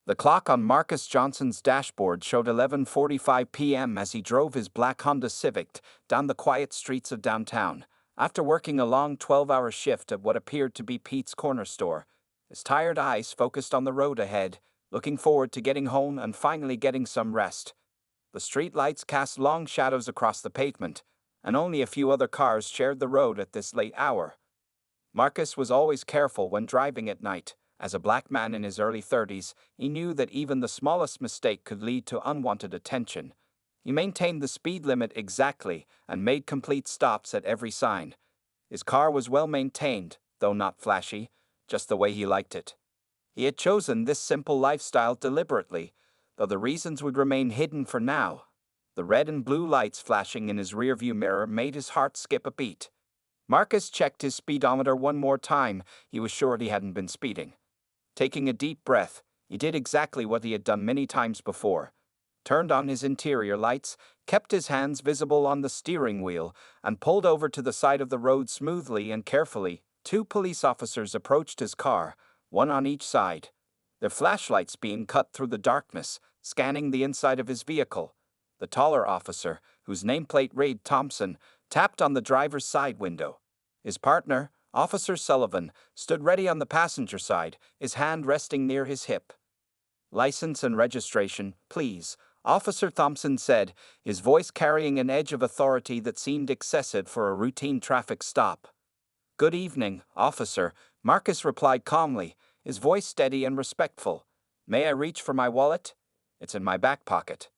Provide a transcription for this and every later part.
The clock on Marcus Johnson's dashboard showed 11:45 p.m. as he drove his black Honda Civic down the quiet streets of downtown. After working a long 12-hour shift at what appeared to be Pete's Corner Store, his tired eyes focused on the road ahead, looking forward to getting home and finally getting some rest. The street lights cast long shadows across the pavement, and only a few other cars shared the road at this late hour. Marcus was always careful when driving at night. As a black man in his early 30s, he knew that even the smallest mistake could lead to unwanted attention. He maintained the speed limit exactly and made complete stops at every sign. His car was well maintained, though not flashy, just the way he liked it. He had chosen this simple lifestyle deliberately, though the reasons would remain hidden for now. The red and blue lights flashing in his rearview mirror made his heart skip a beat. Marcus checked his speedometer one more time. He was sure he hadn't been speeding. Taking a deep breath, he did exactly what he had done many times before. Turned on his interior lights, kept his hands visible on the steering wheel, and pulled over to the side of the road smoothly and carefully. Two police officers approached his car, one on each side, their flashlights being cut through the darkness, scanning the inside of his vehicle. The taller officer, whose nameplate read Thompson, tapped on the driver's side window. His partner, Officer Sullivan, stood ready on the passenger side, his hand resting near his hip. "License and registration, please," Officer Thompson said, his voice carrying an edge of authority that seemed excessive for a routine traffic stop. "Good evening, officer," Marcus replied calmly, his voice steady and respectful. "May I reach for my wallet? It's in my back pocket."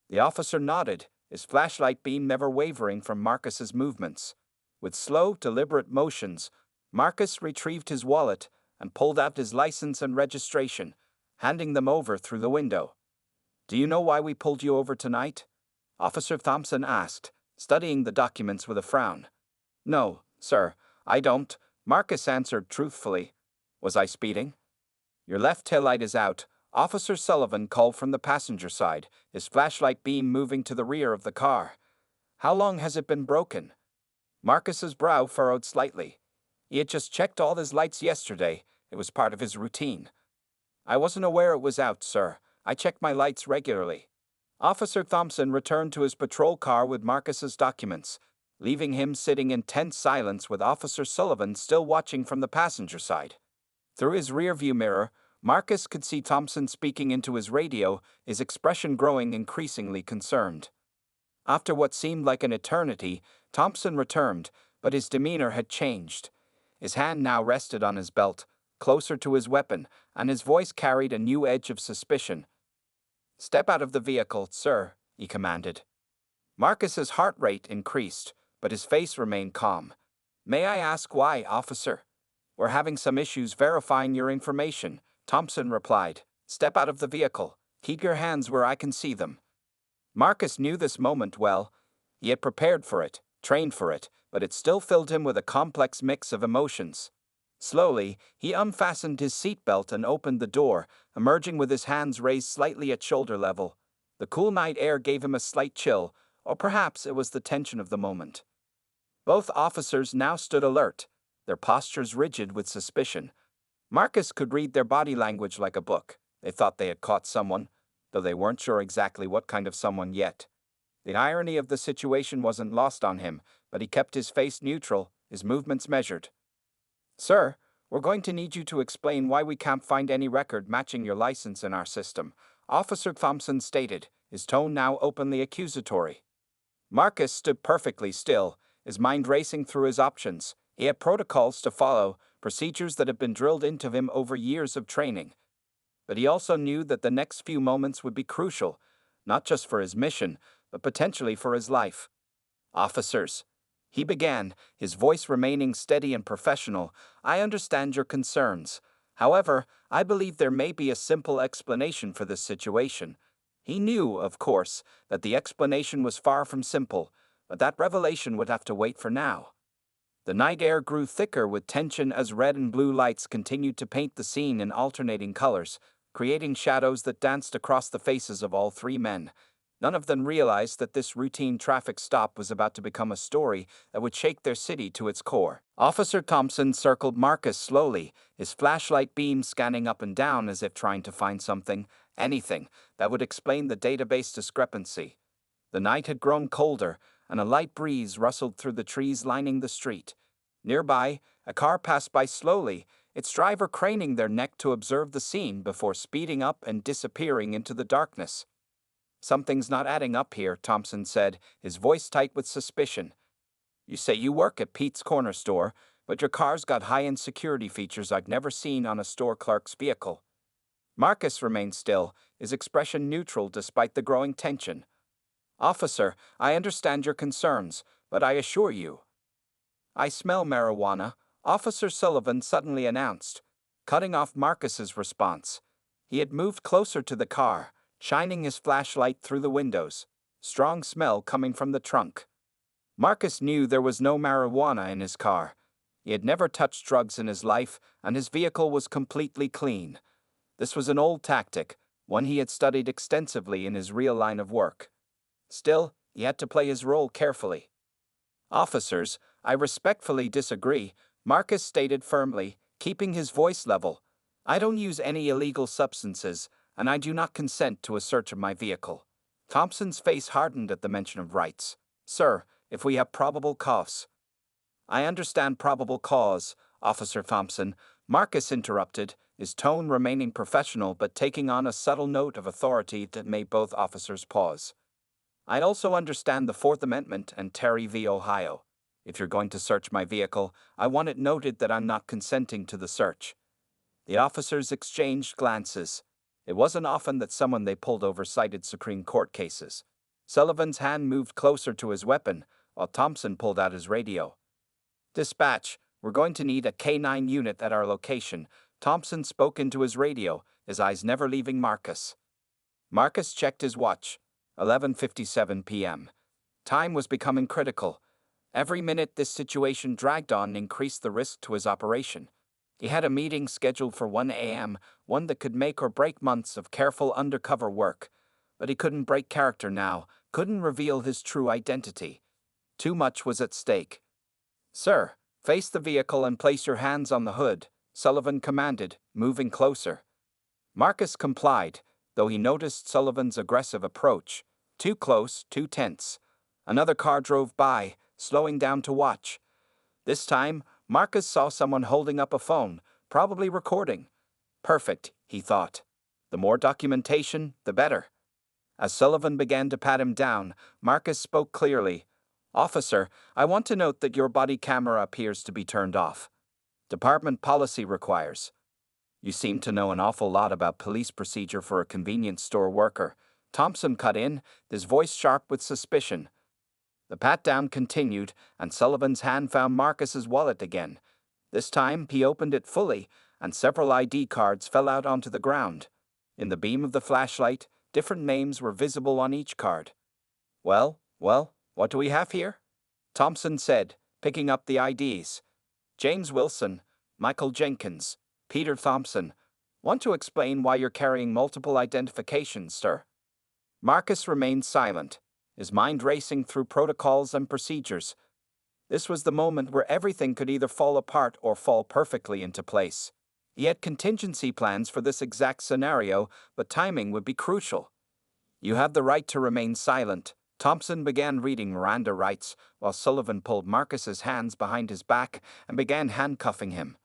The officer nodded, his flashlight beam never wavering from Marcus's movements. With slow, deliberate motions, Marcus retrieved his wallet and pulled out his license and registration, handing them over through the window. "Do you know why we pulled you over tonight?" Officer Thompson asked, studying the documents with a frown. "No, sir, I don't," Marcus answered truthfully. "Was I speeding?" "Your left taillight is out," Officer Sullivan called from the passenger side, his flashlight beam moving to the rear of the car. "How long has it been broken?" Marcus's brow furrowed slightly. He had just checked all his lights yesterday. It was part of his routine. "I wasn't aware it was out, sir. I check my lights regularly." Officer Thompson returned to his patrol car with Marcus's documents, leaving him sitting in tense silence with Officer Sullivan still watching from the passenger side. Through his rearview mirror, Marcus could see Thompson speaking into his radio, his expression growing increasingly concerned. After what seemed like an eternity, Thompson returned, but his demeanor had changed. His hand now rested on his belt, closer to his weapon, and his voice carried a new edge of suspicion. "Step out of the vehicle, sir," he commanded. Marcus's heart rate increased, but his face remained calm. "May I ask why, officer?" "We're having some issues verifying your information," Thompson replied. "Step out of the vehicle. Keep your hands where I can see them." Marcus knew this moment well. He had prepared for it, trained for it, but it still filled him with a complex mix of emotions. Slowly, he unfastened his seatbelt and opened the door, emerging with his hands raised slightly at shoulder level. The cool night air gave him a slight chill, or perhaps it was the tension of the moment. Both officers now stood alert, their postures rigid with suspicion. Marcus could read their body language like a book. They thought they had caught someone, though they weren't sure exactly what kind of someone yet. The irony of the situation wasn't lost on him, but he kept his face neutral, his movements measured. "Sir, we're going to need you to explain why we can't find any record matching your license in our system," Officer Thompson stated, his tone now openly accusatory. Marcus stood perfectly still, his mind racing through his options. He had protocols to follow, procedures that had been drilled into him over years of training. But he also knew that the next few moments would be crucial, not just for his mission, but potentially for his life. "Officers," he began, his voice remaining steady and professional, "I understand your concerns. However, I believe there may be a simple explanation for this situation." He knew, of course, that the explanation was far from simple, but that revelation would have to wait for now. The night air grew thicker with tension as red and blue lights continued to paint the scene in alternating colors, creating shadows that danced across the faces of all three men. None of them realized that this routine traffic stop was about to become a story that would shake their city to its core. Officer Thompson circled Marcus slowly, his flashlight beam scanning up and down as if trying to find something, anything, that would explain the database discrepancy. The night had grown colder, and a light breeze rustled through the trees lining the street. Nearby, a car passed by slowly, its driver craning their neck to observe the scene before speeding up and disappearing into the darkness. "Something's not adding up here," Thompson said, his voice tight with suspicion. "You say you work at Pete's Corner Store, but your car's got high-end security features I've never seen on a store clerk's vehicle." Marcus remained still, his expression neutral despite the growing tension. "Officer, I understand your concerns, but I assure you—" "I smell marijuana," Officer Sullivan suddenly announced, cutting off Marcus's response. He had moved closer to the car, shining his flashlight through the windows, strong smell coming from the trunk. Marcus knew there was no marijuana in his car. He had never touched drugs in his life, and his vehicle was completely clean. This was an old tactic, one he had studied extensively in his real line of work. Still, he had to play his role carefully. "Officers, I respectfully disagree," Marcus stated firmly, keeping his voice level. "I don't use any illegal substances, and I do not consent to a search of my vehicle." Thompson's face hardened at the mention of rights. "Sir, if we have probable cause—" "I understand probable cause, Officer Thompson," Marcus interrupted, his tone remaining professional but taking on a subtle note of authority that made both officers pause. "I also understand the Fourth Amendment and Terry v. Ohio. If you're going to search my vehicle, I want it noted that I'm not consenting to the search." The officers exchanged glances. It wasn't often that someone they pulled over cited Supreme Court cases. Sullivan's hand moved closer to his weapon, while Thompson pulled out his radio. "Dispatch, we're going to need a K-9 unit at our location," Thompson spoke into his radio, his eyes never leaving Marcus. Marcus checked his watch. 11:57 p.m. Time was becoming critical. Every minute this situation dragged on increased the risk to his operation. He had a meeting scheduled for 1 a.m., one that could make or break months of careful undercover work. But he couldn't break character now, couldn't reveal his true identity. Too much was at stake. "Sir, face the vehicle and place your hands on the hood," Sullivan commanded, moving closer. Marcus complied, though he noticed Sullivan's aggressive approach. Too close, too tense. Another car drove by, slowing down to watch. This time, Marcus saw someone holding up a phone, probably recording. Perfect, he thought. The more documentation, the better. As Sullivan began to pat him down, Marcus spoke clearly. "Officer, I want to note that your body camera appears to be turned off. Department policy requires." "You seem to know an awful lot about police procedure for a convenience store worker," Thompson cut in, his voice sharp with suspicion. The pat-down continued, and Sullivan's hand found Marcus's wallet again. This time, he opened it fully, and several ID cards fell out onto the ground. In the beam of the flashlight, different names were visible on each card. Well, what do we have here?" Thompson said, picking up the IDs. "James Wilson, Michael Jenkins, Peter Thompson. Want to explain why you're carrying multiple identifications, sir?" Marcus remained silent, his mind racing through protocols and procedures. This was the moment where everything could either fall apart or fall perfectly into place. He had contingency plans for this exact scenario, but timing would be crucial. "You have the right to remain silent." Thompson began reading Miranda rights, while Sullivan pulled Marcus's hands behind his back and began handcuffing him.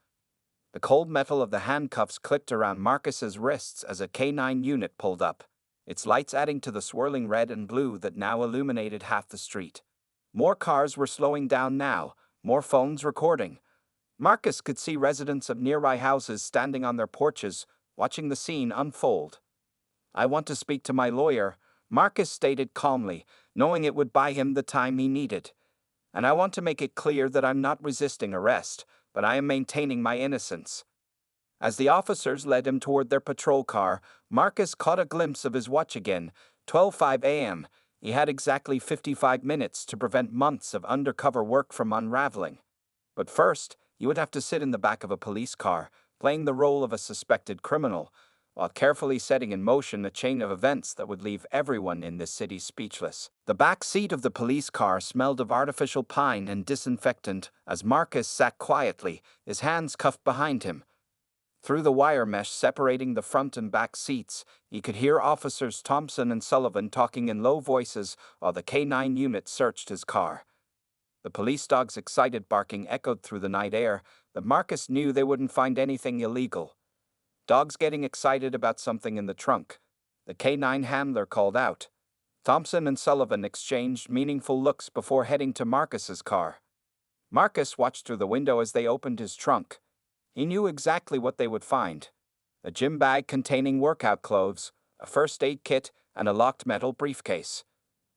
The cold metal of the handcuffs clicked around Marcus's wrists as a K-9 unit pulled up, its lights adding to the swirling red and blue that now illuminated half the street. More cars were slowing down now, more phones recording. Marcus could see residents of nearby houses standing on their porches, watching the scene unfold. "I want to speak to my lawyer," Marcus stated calmly, knowing it would buy him the time he needed. "And I want to make it clear that I'm not resisting arrest, but I am maintaining my innocence." As the officers led him toward their patrol car, Marcus caught a glimpse of his watch again. 12:05 a.m. He had exactly 55 minutes to prevent months of undercover work from unraveling. But first, he would have to sit in the back of a police car, playing the role of a suspected criminal, while carefully setting in motion a chain of events that would leave everyone in this city speechless. The back seat of the police car smelled of artificial pine and disinfectant as Marcus sat quietly, his hands cuffed behind him. Through the wire mesh separating the front and back seats, he could hear Officers Thompson and Sullivan talking in low voices while the K9 unit searched his car. The police dog's excited barking echoed through the night air, but Marcus knew they wouldn't find anything illegal. Dogs getting excited about something in the trunk. The K9 handler called out. Thompson and Sullivan exchanged meaningful looks before heading to Marcus's car. Marcus watched through the window as they opened his trunk. He knew exactly what they would find. A gym bag containing workout clothes, a first aid kit, and a locked metal briefcase.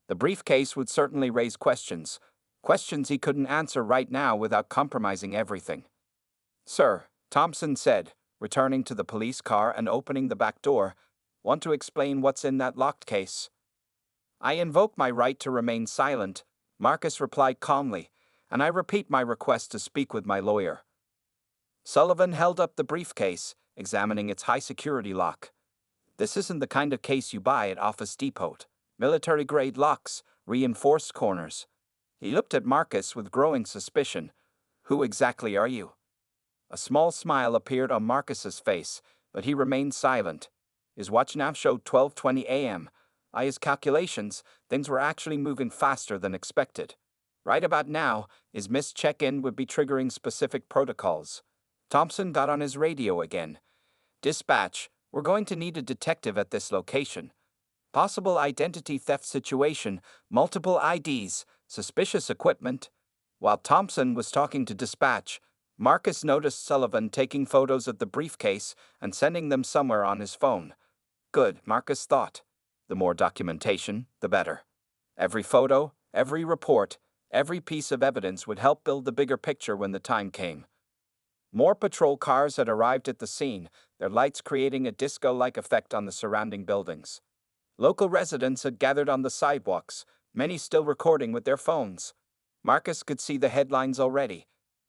The briefcase would certainly raise questions he couldn't answer right now without compromising everything. "Sir," Thompson said, returning to the police car and opening the back door, "want to explain what's in that locked case?" "I invoke my right to remain silent," Marcus replied calmly, "and I repeat my request to speak with my lawyer." Sullivan held up the briefcase, examining its high-security lock. "This isn't the kind of case you buy at Office Depot. Military-grade locks, reinforced corners." He looked at Marcus with growing suspicion. "Who exactly are you?" A small smile appeared on Marcus's face, but he remained silent. His watch now showed 12:20 a.m. By his calculations, things were actually moving faster than expected. Right about now, his missed check-in would be triggering specific protocols. Thompson got on his radio again. "Dispatch, we're going to need a detective at this location. Possible identity theft situation, multiple IDs, suspicious equipment." While Thompson was talking to dispatch, Marcus noticed Sullivan taking photos of the briefcase and sending them somewhere on his phone. Good, Marcus thought. The more documentation, the better. Every photo, every report, every piece of evidence would help build the bigger picture when the time came. More patrol cars had arrived at the scene, their lights creating a disco-like effect on the surrounding buildings. Local residents had gathered on the sidewalks, many still recording with their phones. Marcus could see the headlines already.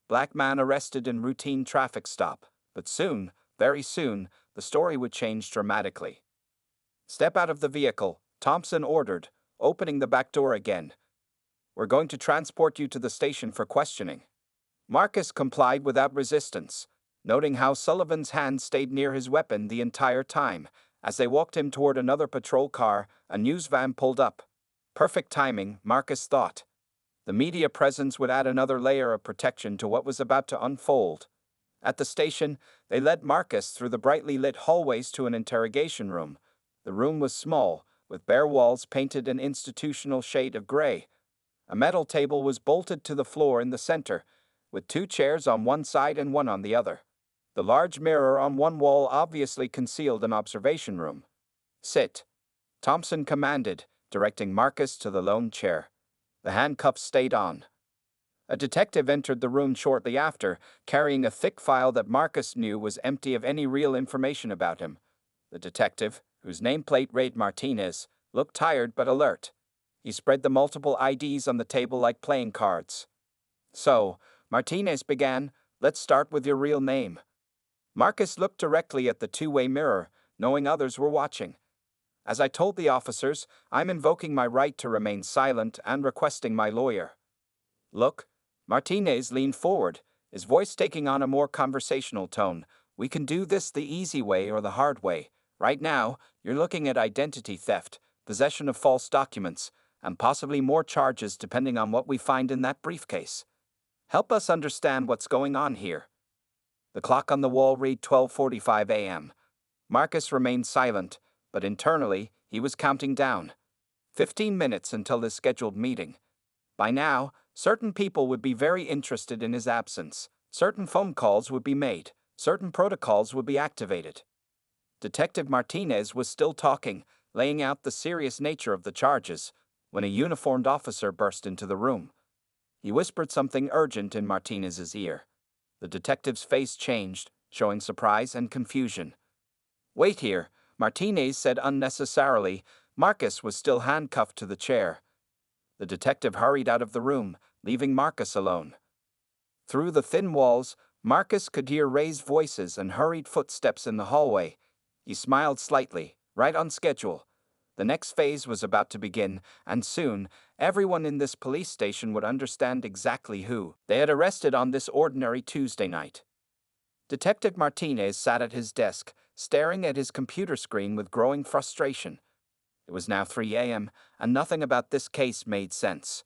"Black man arrested in routine traffic stop." But soon, very soon, the story would change dramatically. "Step out of the vehicle," Thompson ordered, opening the back door again. "We're going to transport you to the station for questioning." Marcus complied without resistance, noting how Sullivan's hand stayed near his weapon the entire time. As they walked him toward another patrol car, a news van pulled up. Perfect timing, Marcus thought. The media presence would add another layer of protection to what was about to unfold. At the station, they led Marcus through the brightly lit hallways to an interrogation room. The room was small, with bare walls painted an institutional shade of gray. A metal table was bolted to the floor in the center, with 2 chairs on one side and one on the other. The large mirror on one wall obviously concealed an observation room. "Sit," Thompson commanded, directing Marcus to the lone chair. The handcuffs stayed on. A detective entered the room shortly after, carrying a thick file that Marcus knew was empty of any real information about him. The detective, whose nameplate read Martinez, looked tired but alert. He spread the multiple IDs on the table like playing cards. "So," Martinez began, "let's start with your real name." Marcus looked directly at the two-way mirror, knowing others were watching. "As I told the officers, I'm invoking my right to remain silent and requesting my lawyer." "Look," Martinez leaned forward, his voice taking on a more conversational tone. "We can do this the easy way or the hard way. Right now, you're looking at identity theft, possession of false documents, and possibly more charges depending on what we find in that briefcase. Help us understand what's going on here." The clock on the wall read 12:45 a.m. Marcus remained silent, but internally, he was counting down. 15 minutes until his scheduled meeting. By now, certain people would be very interested in his absence. Certain phone calls would be made. Certain protocols would be activated. Detective Martinez was still talking, laying out the serious nature of the charges, when a uniformed officer burst into the room. He whispered something urgent in Martinez's ear. The detective's face changed, showing surprise and confusion. "Wait here," Martinez said unnecessarily. Marcus was still handcuffed to the chair. The detective hurried out of the room, leaving Marcus alone. Through the thin walls, Marcus could hear raised voices and hurried footsteps in the hallway. He smiled slightly, right on schedule. The next phase was about to begin, and soon, everyone in this police station would understand exactly who they had arrested on this ordinary Tuesday night. Detective Martinez sat at his desk, staring at his computer screen with growing frustration. It was now 3 a.m., and nothing about this case made sense.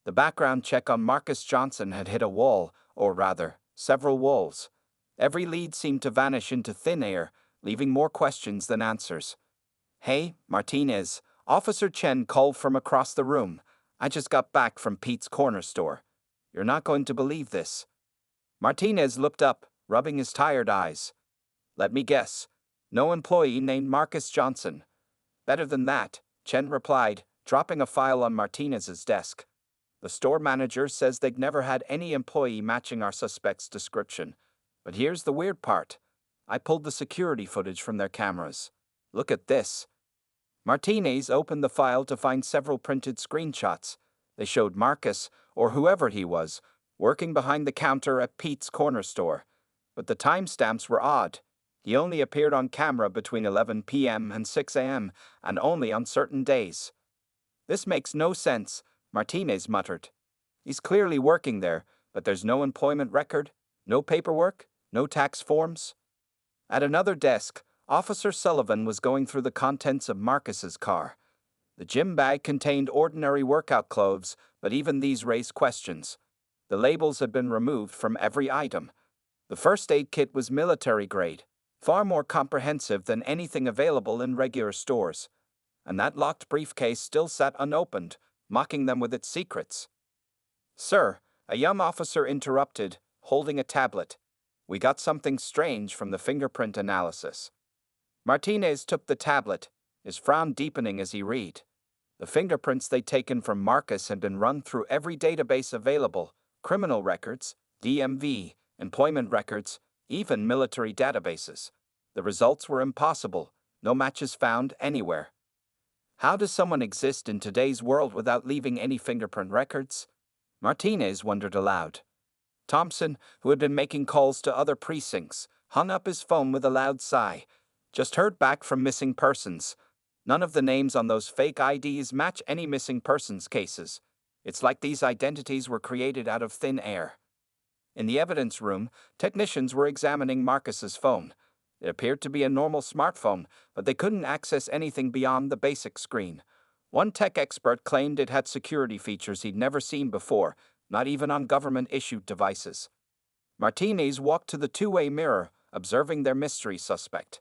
The background check on Marcus Johnson had hit a wall, or rather, several walls. Every lead seemed to vanish into thin air, leaving more questions than answers. "Hey, Martinez," Officer Chen called from across the room. "I just got back from Pete's corner store. You're not going to believe this." Martinez looked up, rubbing his tired eyes. "Let me guess. No employee named Marcus Johnson." "Better than that," Chen replied, dropping a file on Martinez's desk. "The store manager says they'd never had any employee matching our suspect's description. But here's the weird part. I pulled the security footage from their cameras. Look at this." Martinez opened the file to find several printed screenshots. They showed Marcus, or whoever he was, working behind the counter at Pete's corner store. But the timestamps were odd. He only appeared on camera between 11 p.m. and 6 a.m., and only on certain days. "This makes no sense," Martinez muttered. "He's clearly working there, but there's no employment record, no paperwork, no tax forms." At another desk, Officer Sullivan was going through the contents of Marcus's car. The gym bag contained ordinary workout clothes, but even these raised questions. The labels had been removed from every item. The first aid kit was military grade, far more comprehensive than anything available in regular stores. And that locked briefcase still sat unopened, mocking them with its secrets. "Sir," a young officer interrupted, holding a tablet. "We got something strange from the fingerprint analysis." Martinez took the tablet, his frown deepening as he read. The fingerprints they'd taken from Marcus had been run through every database available: criminal records, DMV, employment records, even military databases. The results were impossible, no matches found anywhere. How does someone exist in today's world without leaving any fingerprint records? Martinez wondered aloud. Thompson, who had been making calls to other precincts, hung up his phone with a loud sigh. "Just heard back from missing persons. None of the names on those fake IDs match any missing persons cases. It's like these identities were created out of thin air." In the evidence room, technicians were examining Marcus's phone. It appeared to be a normal smartphone, but they couldn't access anything beyond the basic screen. One tech expert claimed it had security features he'd never seen before, not even on government-issued devices. Martinez walked to the two-way mirror, observing their mystery suspect.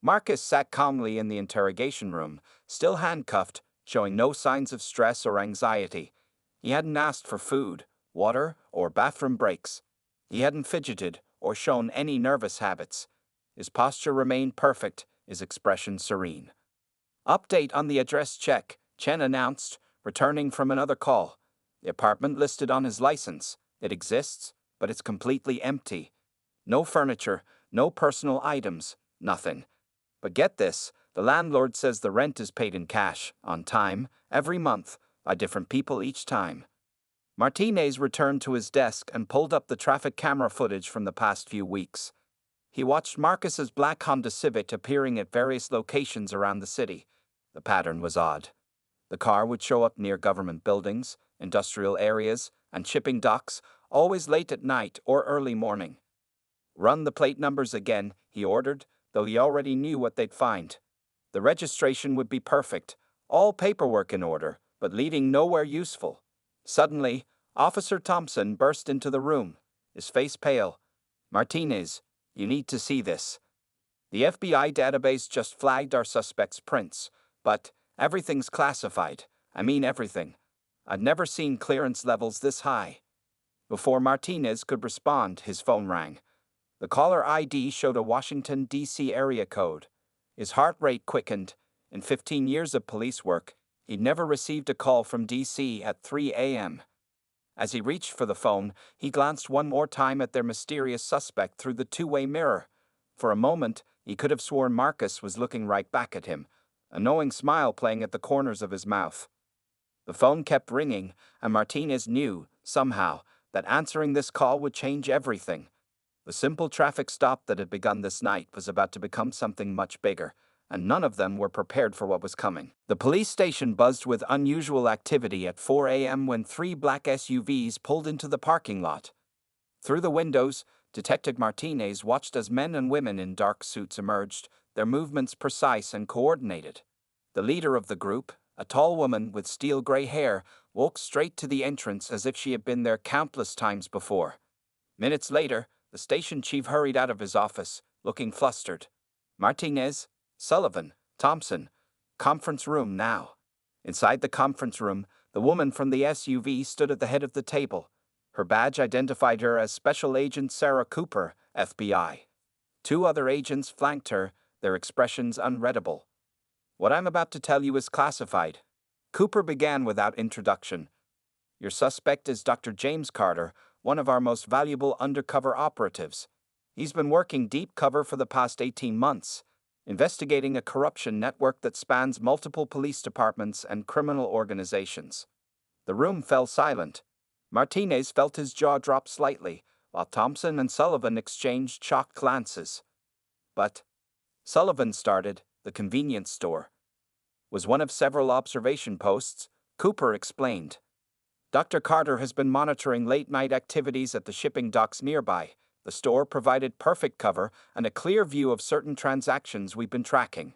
Marcus sat calmly in the interrogation room, still handcuffed, showing no signs of stress or anxiety. He hadn't asked for food, water, or bathroom breaks. He hadn't fidgeted or shown any nervous habits. His posture remained perfect, his expression serene. "Update on the address check," Chen announced, returning from another call. "The apartment listed on his license. It exists, but it's completely empty. No furniture, no personal items, nothing. But get this, the landlord says the rent is paid in cash, on time, every month, by different people each time." Martinez returned to his desk and pulled up the traffic camera footage from the past few weeks. He watched Marcus's black Honda Civic appearing at various locations around the city. The pattern was odd. The car would show up near government buildings, industrial areas, and shipping docks, always late at night or early morning. "Run the plate numbers again," he ordered, though he already knew what they'd find. The registration would be perfect, all paperwork in order, but leading nowhere useful. Suddenly, Officer Thompson burst into the room, his face pale. "Martinez, you need to see this. The FBI database just flagged our suspect's prints, but everything's classified. I mean everything. I've never seen clearance levels this high." Before Martinez could respond, his phone rang. The caller ID showed a Washington, D.C. area code. His heart rate quickened. In 15 years of police work, he'd never received a call from D.C. at 3 a.m. As he reached for the phone, he glanced one more time at their mysterious suspect through the two-way mirror. For a moment, he could have sworn Marcus was looking right back at him, a knowing smile playing at the corners of his mouth. The phone kept ringing, and Martinez knew, somehow, that answering this call would change everything. The simple traffic stop that had begun this night was about to become something much bigger, and none of them were prepared for what was coming. The police station buzzed with unusual activity at 4 a.m. when 3 black SUVs pulled into the parking lot. Through the windows, Detective Martinez watched as men and women in dark suits emerged, their movements precise and coordinated. The leader of the group, a tall woman with steel gray hair, walked straight to the entrance as if she had been there countless times before. Minutes later, the station chief hurried out of his office, looking flustered. Martinez, Sullivan, Thompson, conference room now. Inside the conference room, the woman from the SUV stood at the head of the table. Her badge identified her as Special Agent Sarah Cooper, FBI. 2 other agents flanked her, their expressions unreadable. What I'm about to tell you is classified. Cooper began without introduction. Your suspect is Dr. James Carter, one of our most valuable undercover operatives. He's been working deep cover for the past 18 months, investigating a corruption network that spans multiple police departments and criminal organizations. The room fell silent. Martinez felt his jaw drop slightly, while Thompson and Sullivan exchanged shocked glances. But Sullivan started, the convenience store was one of several observation posts, Cooper explained. Dr. Carter has been monitoring late-night activities at the shipping docks nearby. The store provided perfect cover and a clear view of certain transactions we've been tracking.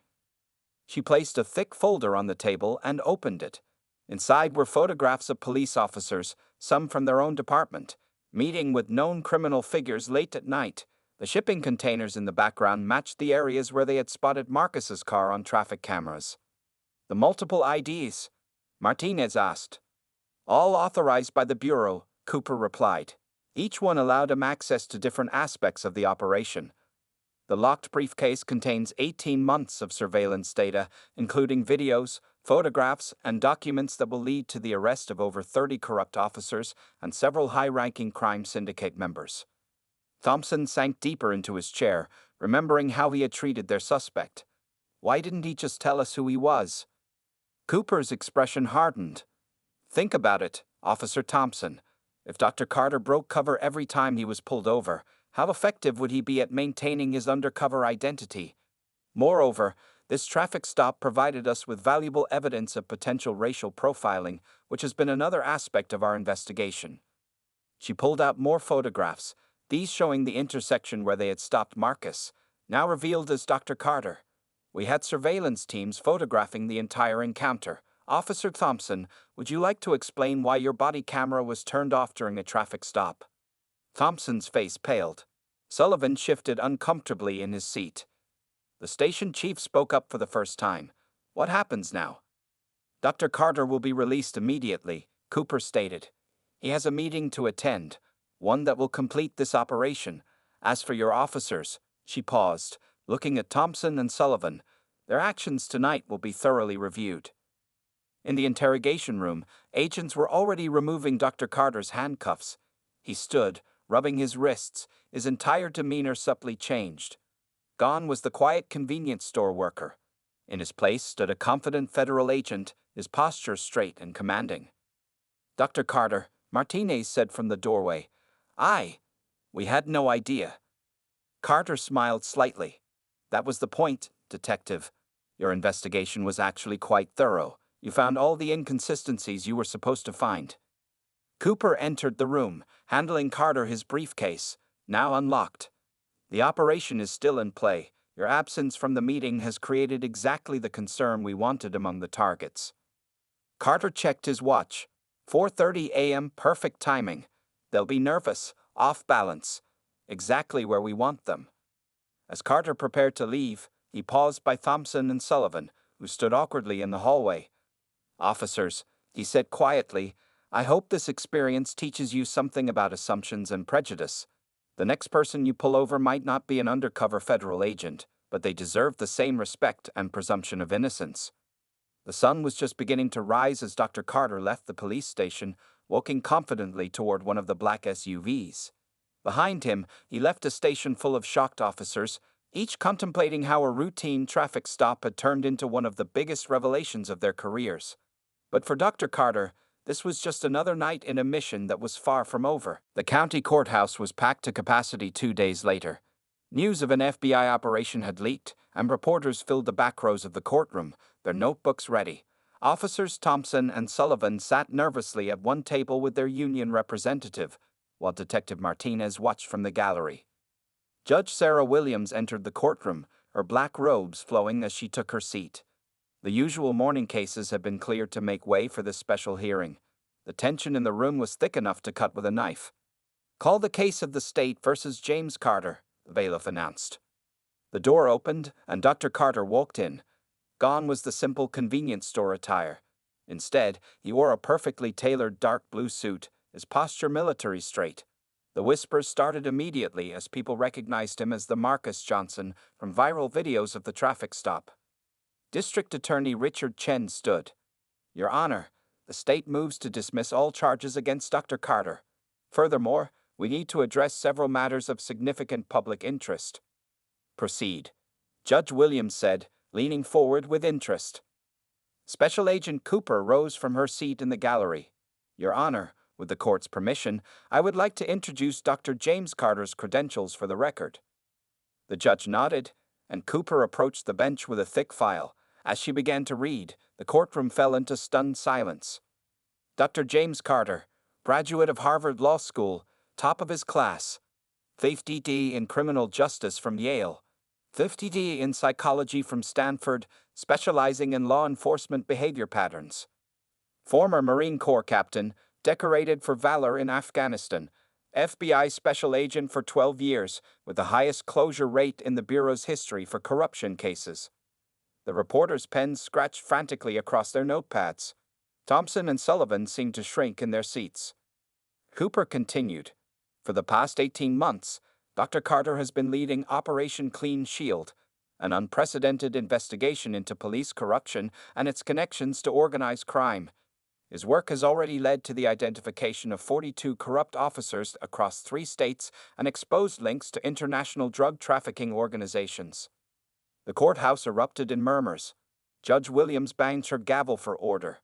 She placed a thick folder on the table and opened it. Inside were photographs of police officers, some from their own department, meeting with known criminal figures late at night. The shipping containers in the background matched the areas where they had spotted Marcus's car on traffic cameras. The multiple IDs? Martinez asked. All authorized by the Bureau, Cooper replied. Each one allowed him access to different aspects of the operation. The locked briefcase contains 18 months of surveillance data, including videos, photographs, and documents that will lead to the arrest of over 30 corrupt officers and several high-ranking crime syndicate members. Thompson sank deeper into his chair, remembering how he had treated their suspect. Why didn't he just tell us who he was? Cooper's expression hardened. Think about it, Officer Thompson. If Dr. Carter broke cover every time he was pulled over, how effective would he be at maintaining his undercover identity? Moreover, this traffic stop provided us with valuable evidence of potential racial profiling, which has been another aspect of our investigation. She pulled out more photographs, these showing the intersection where they had stopped Marcus, now revealed as Dr. Carter. We had surveillance teams photographing the entire encounter. Officer Thompson, would you like to explain why your body camera was turned off during a traffic stop? Thompson's face paled. Sullivan shifted uncomfortably in his seat. The station chief spoke up for the first time. What happens now? Dr. Carter will be released immediately, Cooper stated. He has a meeting to attend, one that will complete this operation. As for your officers, she paused, looking at Thompson and Sullivan. Their actions tonight will be thoroughly reviewed. In the interrogation room, agents were already removing Dr. Carter's handcuffs. He stood, rubbing his wrists, his entire demeanor subtly changed. Gone was the quiet convenience store worker. In his place stood a confident federal agent, his posture straight and commanding. Dr. Carter, Martinez said from the doorway. We had no idea. Carter smiled slightly. That was the point, Detective. Your investigation was actually quite thorough. You found all the inconsistencies you were supposed to find. Cooper entered the room, handling Carter his briefcase, now unlocked. The operation is still in play. Your absence from the meeting has created exactly the concern we wanted among the targets. Carter checked his watch. 4:30 a.m. perfect timing. They'll be nervous, off balance. Exactly where we want them. As Carter prepared to leave, he paused by Thompson and Sullivan, who stood awkwardly in the hallway. Officers, he said quietly, I hope this experience teaches you something about assumptions and prejudice. The next person you pull over might not be an undercover federal agent, but they deserve the same respect and presumption of innocence. The sun was just beginning to rise as Dr. Carter left the police station, walking confidently toward one of the black SUVs. Behind him, he left a station full of shocked officers, each contemplating how a routine traffic stop had turned into one of the biggest revelations of their careers. But for Dr. Carter, This was just another night in a mission that was far from over. The county courthouse was packed to capacity 2 days later. News of an FBI operation had leaked, and reporters filled the back rows of the courtroom, their notebooks ready. Officers Thompson and Sullivan sat nervously at one table with their union representative, while Detective Martinez watched from the gallery. Judge Sarah Williams entered the courtroom, her black robes flowing as she took her seat. The usual morning cases had been cleared to make way for this special hearing. The tension in the room was thick enough to cut with a knife. "Call the case of the state versus James Carter," the bailiff announced. The door opened, and Dr. Carter walked in. Gone was the simple convenience store attire. Instead, he wore a perfectly tailored dark blue suit, his posture military straight. The whispers started immediately as people recognized him as the Marcus Johnson from viral videos of the traffic stop. District Attorney Richard Chen stood. "Your Honor, the state moves to dismiss all charges against Dr. Carter. Furthermore, we need to address several matters of significant public interest." "Proceed," Judge Williams said, leaning forward with interest. Special Agent Cooper rose from her seat in the gallery. "Your Honor, with the court's permission, I would like to introduce Dr. James Carter's credentials for the record." The judge nodded, and Cooper approached the bench with a thick file. As she began to read, the courtroom fell into stunned silence. Dr. James Carter, graduate of Harvard Law School, top of his class, 50D in criminal justice from Yale, 50D in psychology from Stanford, specializing in law enforcement behavior patterns. Former Marine Corps captain, decorated for valor in Afghanistan, FBI special agent for 12 years, with the highest closure rate in the Bureau's history for corruption cases. The reporters' pens scratched frantically across their notepads. Thompson and Sullivan seemed to shrink in their seats. Cooper continued. "For the past 18 months, Dr. Carter has been leading Operation Clean Shield, an unprecedented investigation into police corruption and its connections to organized crime. His work has already led to the identification of 42 corrupt officers across 3 states and exposed links to international drug trafficking organizations." The courthouse erupted in murmurs. Judge Williams banged her gavel for order.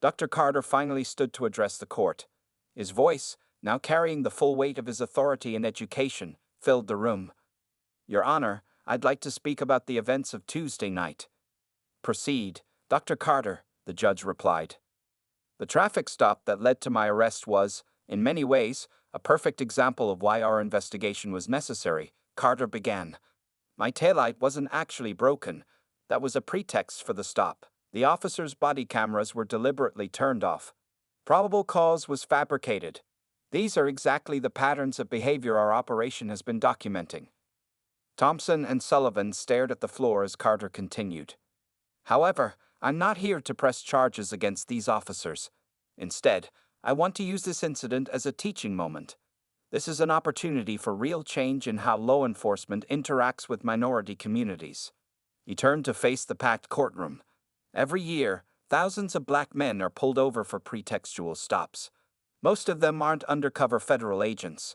Dr. Carter finally stood to address the court. His voice, now carrying the full weight of his authority and education, filled the room. "Your Honor, I'd like to speak about the events of Tuesday night." "Proceed, Dr. Carter," the judge replied. "The traffic stop that led to my arrest was, in many ways, a perfect example of why our investigation was necessary," Carter began. "My taillight wasn't actually broken. That was a pretext for the stop. The officers' body cameras were deliberately turned off. Probable cause was fabricated. These are exactly the patterns of behavior our operation has been documenting." Thompson and Sullivan stared at the floor as Carter continued. "However, I'm not here to press charges against these officers. Instead, I want to use this incident as a teaching moment. This is an opportunity for real change in how law enforcement interacts with minority communities." He turned to face the packed courtroom. "Every year, thousands of black men are pulled over for pretextual stops. Most of them aren't undercover federal agents.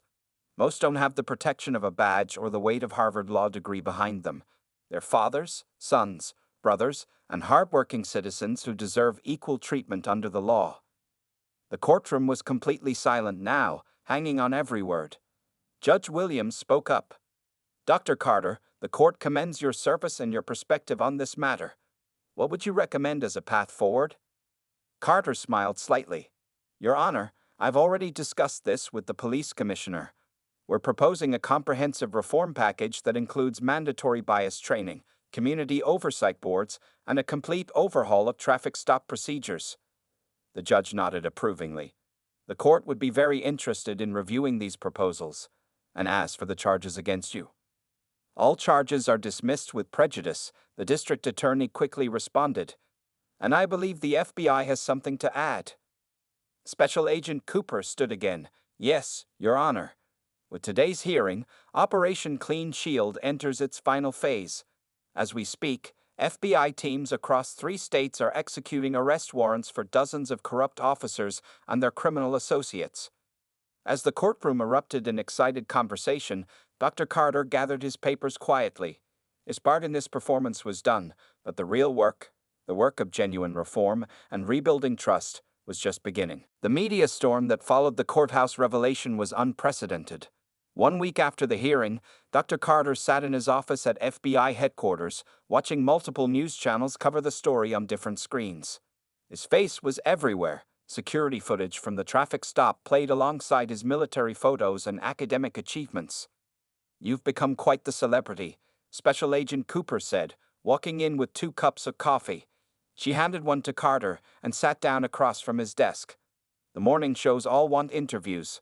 Most don't have the protection of a badge or the weight of Harvard law degree behind them. They're fathers, sons, brothers, and hardworking citizens who deserve equal treatment under the law." The courtroom was completely silent now, hanging on every word. Judge Williams spoke up. "Dr. Carter, the court commends your service and your perspective on this matter. What would you recommend as a path forward?" Carter smiled slightly. "Your Honor, I've already discussed this with the police commissioner. We're proposing a comprehensive reform package that includes mandatory bias training, community oversight boards, and a complete overhaul of traffic stop procedures." The judge nodded approvingly. "The court would be very interested in reviewing these proposals. And as for the charges against you." "All charges are dismissed with prejudice," the district attorney quickly responded. "And I believe the FBI has something to add." Special Agent Cooper stood again. "Yes, Your Honor. With today's hearing, Operation Clean Shield enters its final phase. As we speak, FBI teams across 3 states are executing arrest warrants for dozens of corrupt officers and their criminal associates." As the courtroom erupted in excited conversation, Dr. Carter gathered his papers quietly. His part in this performance was done, but the real work, the work of genuine reform and rebuilding trust, was just beginning. The media storm that followed the courthouse revelation was unprecedented. 1 week after the hearing, Dr. Carter sat in his office at FBI headquarters, watching multiple news channels cover the story on different screens. His face was everywhere. Security footage from the traffic stop played alongside his military photos and academic achievements. "You've become quite the celebrity," Special Agent Cooper said, walking in with 2 cups of coffee. She handed one to Carter and sat down across from his desk. "The morning shows all want interviews."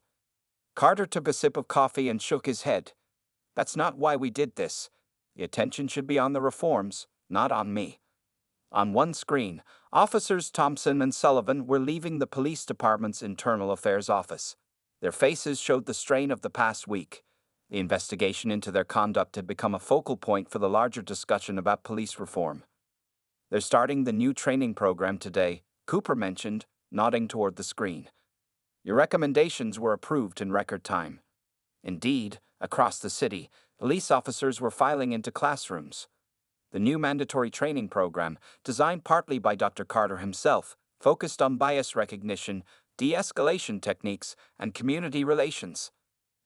Carter took a sip of coffee and shook his head. "That's not why we did this. The attention should be on the reforms, not on me." On one screen, Officers Thompson and Sullivan were leaving the police department's internal affairs office. Their faces showed the strain of the past week. The investigation into their conduct had become a focal point for the larger discussion about police reform. "They're starting the new training program today," Cooper mentioned, nodding toward the screen. "Your recommendations were approved in record time." Indeed, across the city, police officers were filing into classrooms. The new mandatory training program, designed partly by Dr. Carter himself, focused on bias recognition, de-escalation techniques, and community relations.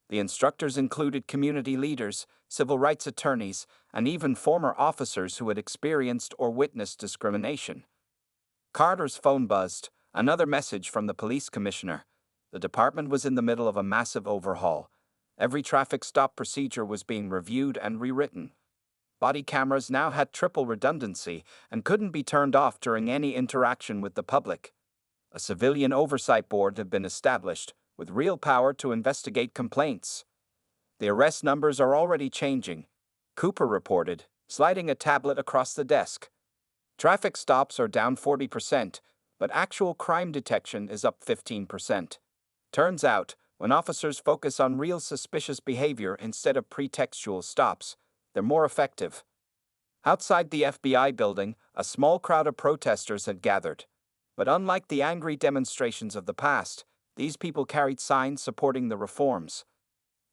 The instructors included community leaders, civil rights attorneys, and even former officers who had experienced or witnessed discrimination. Carter's phone buzzed, another message from the police commissioner. The department was in the middle of a massive overhaul. Every traffic stop procedure was being reviewed and rewritten. Body cameras now had triple redundancy and couldn't be turned off during any interaction with the public. A civilian oversight board had been established, with real power to investigate complaints. "The arrest numbers are already changing," Cooper reported, sliding a tablet across the desk. "Traffic stops are down 40%, but actual crime detection is up 15%. Turns out, when officers focus on real suspicious behavior instead of pretextual stops, they're more effective." Outside the FBI building, a small crowd of protesters had gathered. But unlike the angry demonstrations of the past, these people carried signs supporting the reforms.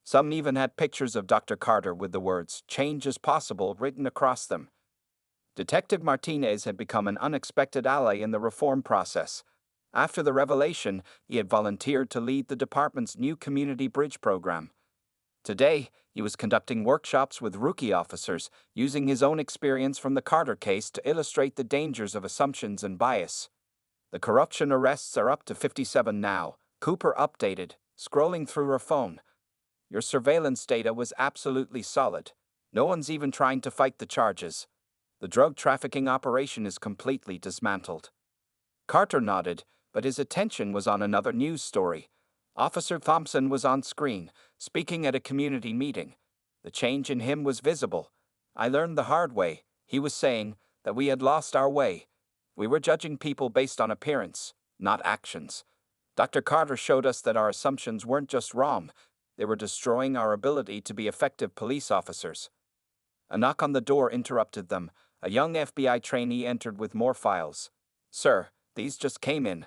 Some even had pictures of Dr. Carter with the words, "Change is possible," written across them. Detective Martinez had become an unexpected ally in the reform process. After the revelation, he had volunteered to lead the department's new Community Bridge program. Today, he was conducting workshops with rookie officers, using his own experience from the Carter case to illustrate the dangers of assumptions and bias. "The corruption arrests are up to 57 now," Cooper updated, scrolling through her phone. "Your surveillance data was absolutely solid. No one's even trying to fight the charges. The drug trafficking operation is completely dismantled." Carter nodded, but his attention was on another news story. Officer Thompson was on screen, speaking at a community meeting. The change in him was visible. "I learned the hard way," he was saying, "that we had lost our way. We were judging people based on appearance, not actions. Dr. Carter showed us that our assumptions weren't just wrong, they were destroying our ability to be effective police officers." A knock on the door interrupted them. A young FBI trainee entered with more files. "Sir, these just came in.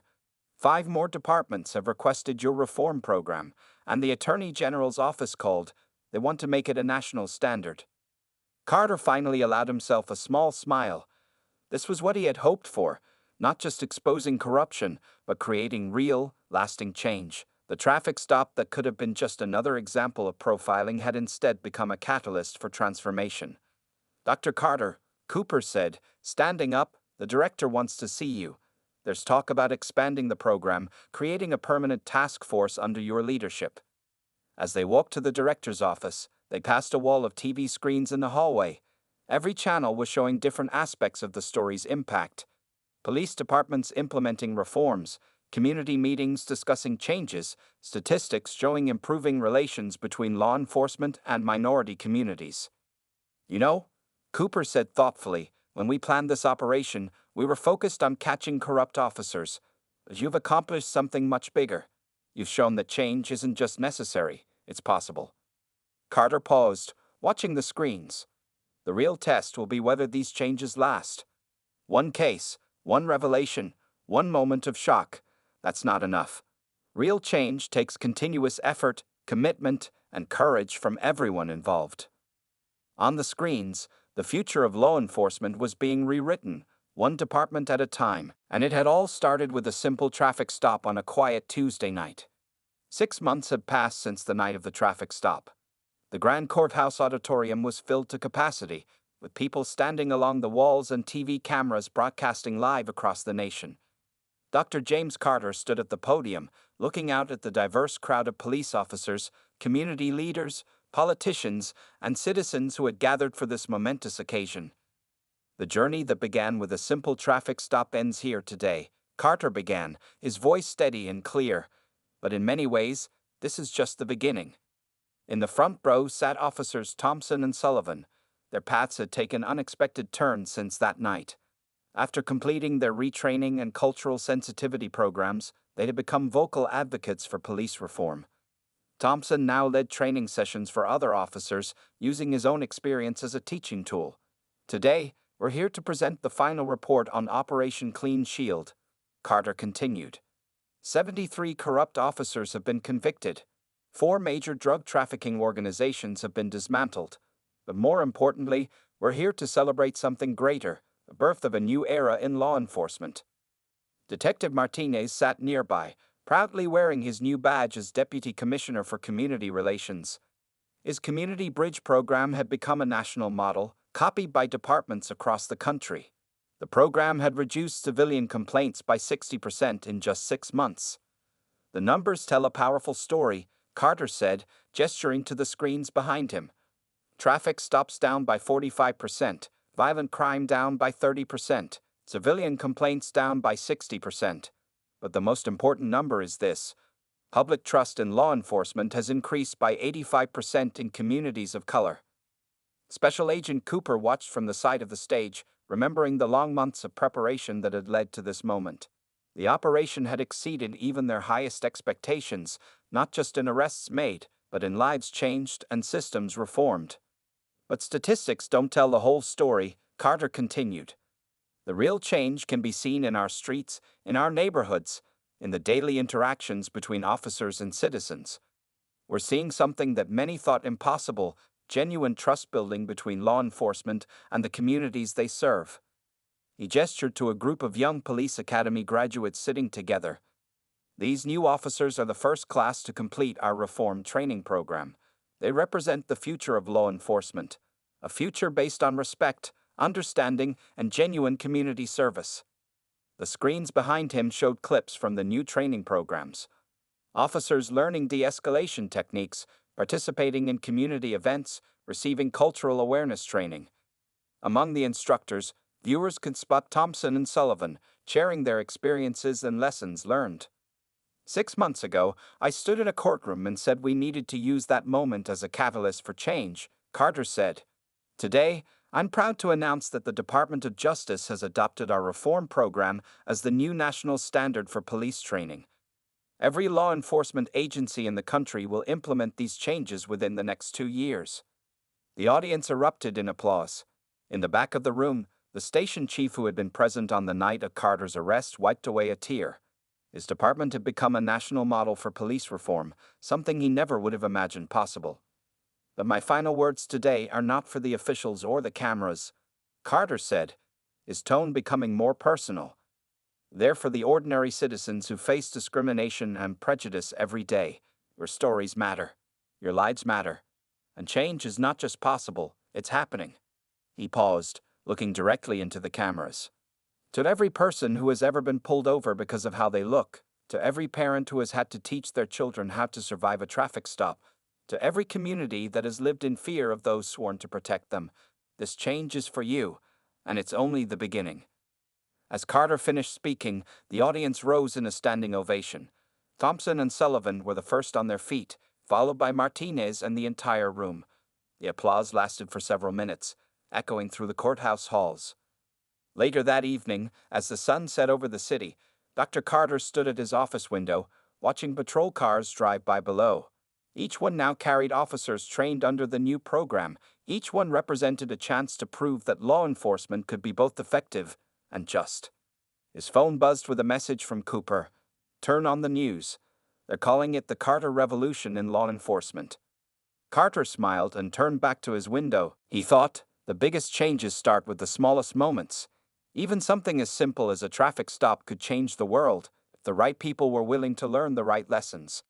5 more departments have requested your reform program, and the Attorney General's office called. They want to make it a national standard." Carter finally allowed himself a small smile. This was what he had hoped for, not just exposing corruption, but creating real, lasting change. The traffic stop that could have been just another example of profiling had instead become a catalyst for transformation. "Dr. Carter," Cooper said, standing up, "the director wants to see you. There's talk about expanding the program, creating a permanent task force under your leadership." As they walked to the director's office, they passed a wall of TV screens in the hallway. Every channel was showing different aspects of the story's impact. Police departments implementing reforms, community meetings discussing changes, statistics showing improving relations between law enforcement and minority communities. "You know," Cooper said thoughtfully, "when we planned this operation, we were focused on catching corrupt officers. But you've accomplished something much bigger. You've shown that change isn't just necessary, it's possible." Carter paused, watching the screens. The real test will be whether these changes last. One case, one revelation, one moment of shock. That's not enough. Real change takes continuous effort, commitment, and courage from everyone involved. On the screens, the future of law enforcement was being rewritten, one department at a time, and it had all started with a simple traffic stop on a quiet Tuesday night. 6 months had passed since the night of the traffic stop. The Grand Courthouse Auditorium was filled to capacity, with people standing along the walls and TV cameras broadcasting live across the nation. Dr. James Carter stood at the podium, looking out at the diverse crowd of police officers, community leaders, politicians, and citizens who had gathered for this momentous occasion. The journey that began with a simple traffic stop ends here today, Carter began, his voice steady and clear. But in many ways, this is just the beginning. In the front row sat officers Thompson and Sullivan. Their paths had taken unexpected turns since that night. After completing their retraining and cultural sensitivity programs, they had become vocal advocates for police reform. Thompson now led training sessions for other officers, using his own experience as a teaching tool. Today, we're here to present the final report on Operation Clean Shield. Carter continued. 73 corrupt officers have been convicted. 4 major drug trafficking organizations have been dismantled. But more importantly, we're here to celebrate something greater, the birth of a new era in law enforcement. Detective Martinez sat nearby, proudly wearing his new badge as Deputy Commissioner for Community Relations. His Community Bridge program had become a national model, copied by departments across the country. The program had reduced civilian complaints by 60% in just 6 months. The numbers tell a powerful story, Carter said, gesturing to the screens behind him. Traffic stops down by 45%, violent crime down by 30%, civilian complaints down by 60%. But the most important number is this. Public trust in law enforcement has increased by 85% in communities of color. Special Agent Cooper watched from the side of the stage, remembering the long months of preparation that had led to this moment. The operation had exceeded even their highest expectations, not just in arrests made, but in lives changed and systems reformed. But statistics don't tell the whole story, Carter continued. The real change can be seen in our streets, in our neighborhoods, in the daily interactions between officers and citizens. We're seeing something that many thought impossible, genuine trust building between law enforcement and the communities they serve. He gestured to a group of young police academy graduates sitting together. These new officers are the first class to complete our reform training program. They represent the future of law enforcement, a future based on respect, understanding, and genuine community service. The screens behind him showed clips from the new training programs. Officers learning de-escalation techniques, participating in community events, receiving cultural awareness training. Among the instructors, viewers could spot Thompson and Sullivan, sharing their experiences and lessons learned. 6 months ago, I stood in a courtroom and said we needed to use that moment as a catalyst for change, Carter said. Today, I'm proud to announce that the Department of Justice has adopted our reform program as the new national standard for police training. Every law enforcement agency in the country will implement these changes within the next 2 years. The audience erupted in applause. In the back of the room, the station chief who had been present on the night of Carter's arrest wiped away a tear. His department had become a national model for police reform, something he never would have imagined possible. But my final words today are not for the officials or the cameras, Carter said, his tone becoming more personal. They're for the ordinary citizens who face discrimination and prejudice every day. Your stories matter. Your lives matter. And change is not just possible, it's happening. He paused, looking directly into the cameras. To every person who has ever been pulled over because of how they look, to every parent who has had to teach their children how to survive a traffic stop, to every community that has lived in fear of those sworn to protect them, this change is for you, and it's only the beginning. As Carter finished speaking, the audience rose in a standing ovation. Thompson and Sullivan were the first on their feet, followed by Martinez and the entire room. The applause lasted for several minutes, echoing through the courthouse halls. Later that evening, as the sun set over the city, Dr. Carter stood at his office window, watching patrol cars drive by below. Each one now carried officers trained under the new program. Each one represented a chance to prove that law enforcement could be both effective and just. His phone buzzed with a message from Cooper. Turn on the news. They're calling it the Carter Revolution in law enforcement. Carter smiled and turned back to his window. He thought, the biggest changes start with the smallest moments. Even something as simple as a traffic stop could change the world if the right people were willing to learn the right lessons.